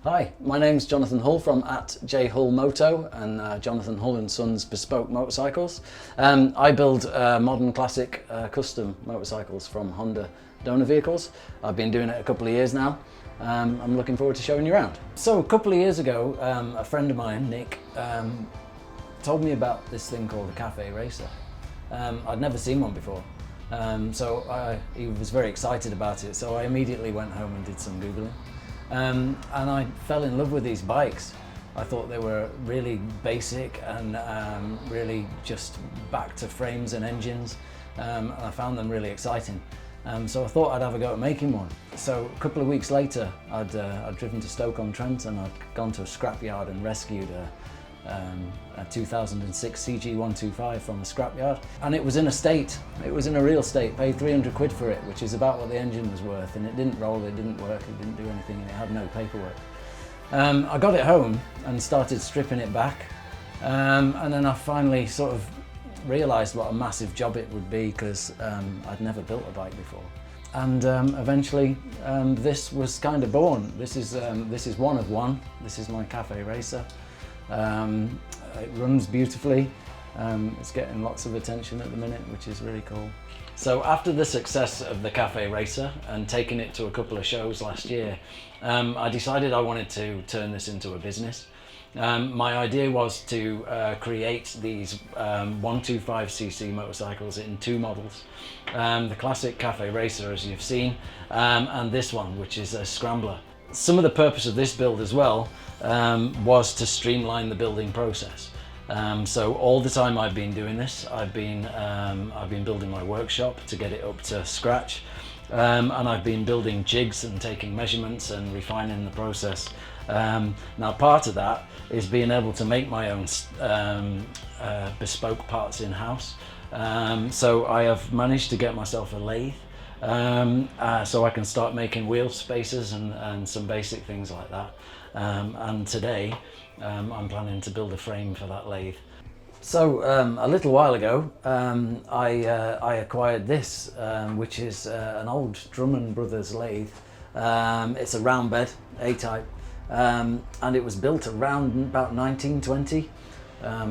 Hi, my name's Jonathan Hull from @JHullMoto and Jonathan Hull & Sons Bespoke Motorcycles. I build modern classic custom motorcycles from Honda donor vehicles. I've been doing it a couple of years now. I'm looking forward to showing you around. So a couple of years ago, a friend of mine, Nick, told me about this thing called a Café Racer. I'd never seen one before. He was very excited about it, so I immediately went home and did some Googling. And I fell in love with these bikes. I thought they were really basic and really just back to frames and engines, and I found them really exciting. So I thought I'd have a go at making one. So a couple of weeks later, I'd driven to Stoke-on-Trent and I'd gone to a scrapyard and rescued a 2006 CG125 from the scrapyard, and it was in a state. It was in a real state. Paid 300 quid for it, which is about what the engine was worth, and it didn't roll, it didn't work, it didn't do anything, and it had no paperwork. I got it home and started stripping it back, and then I finally sort of realised what a massive job it would be, because I'd never built a bike before. And eventually this was kind of born. This is one of one. This is my Café Racer. It runs beautifully. It's getting lots of attention at the minute, which is really cool. So after the success of the Café Racer and taking it to a couple of shows last year, I decided I wanted to turn this into a business. My idea was to create these 125cc motorcycles in two models. The classic Café Racer, as you've seen, and this one, which is a Scrambler. Some of the purpose of this build as well was to streamline the building process. So all the time I've been doing this, I've been building my workshop to get it up to scratch, and I've been building jigs and taking measurements and refining the process. Now part of that is being able to make my own bespoke parts in-house. So I have managed to get myself a lathe, so I can start making wheel spacers and some basic things like that. And today I'm planning to build a frame for that lathe. So a little while ago I acquired this, which is an old Drummond Brothers lathe. It's a round bed, A-type, and it was built around about 1920,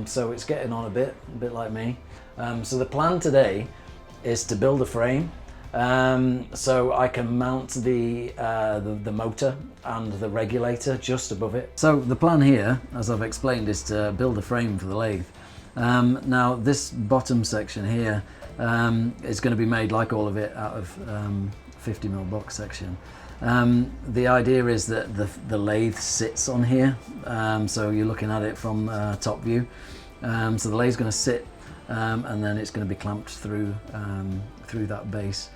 so it's getting on a bit like me. So the plan today is to build a frame, so I can mount the motor and the regulator just above it. So the plan here, as I've explained, is to build a frame for the lathe. Now this bottom section here is going to be made, like all of it, out of 50mm box section. The idea is that the lathe sits on here, so you're looking at it from top view. So the lathe's going to sit, and then it's going to be clamped through that base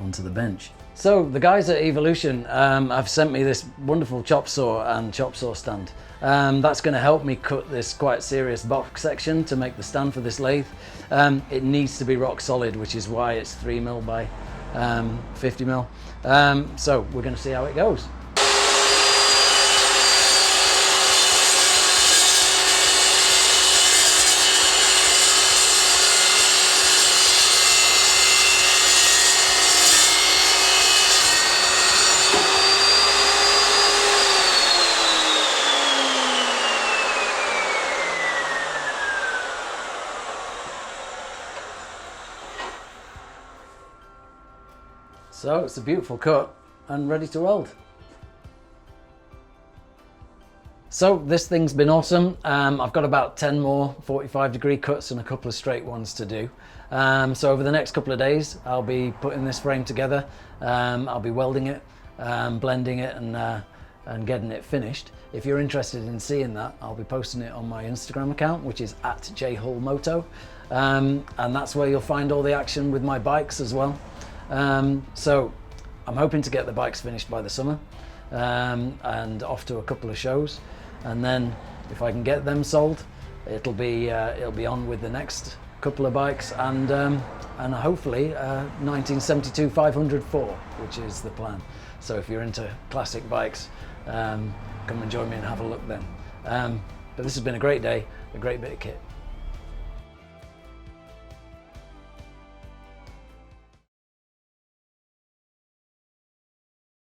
onto the bench. So the guys at Evolution have sent me this wonderful chop saw and chop saw stand. That's going to help me cut this quite serious box section to make the stand for this lathe. It needs to be rock solid, which is why it's 3mm by 50mm. So we're going to see how it goes. So it's a beautiful cut and ready to weld. So this thing's been awesome. I've got about 10 more 45-degree cuts and a couple of straight ones to do. So over the next couple of days, I'll be putting this frame together. I'll be welding it, blending it, and getting it finished. If you're interested in seeing that, I'll be posting it on my Instagram account, which is @JHullMoto, and that's where you'll find all the action with my bikes as well. So I'm hoping to get the bikes finished by the summer, and off to a couple of shows, and then if I can get them sold, it'll be on with the next couple of bikes, and hopefully 1972 504, which is the plan. So if you're into classic bikes, come and join me and have a look then. But this has been a great day, a great bit of kit.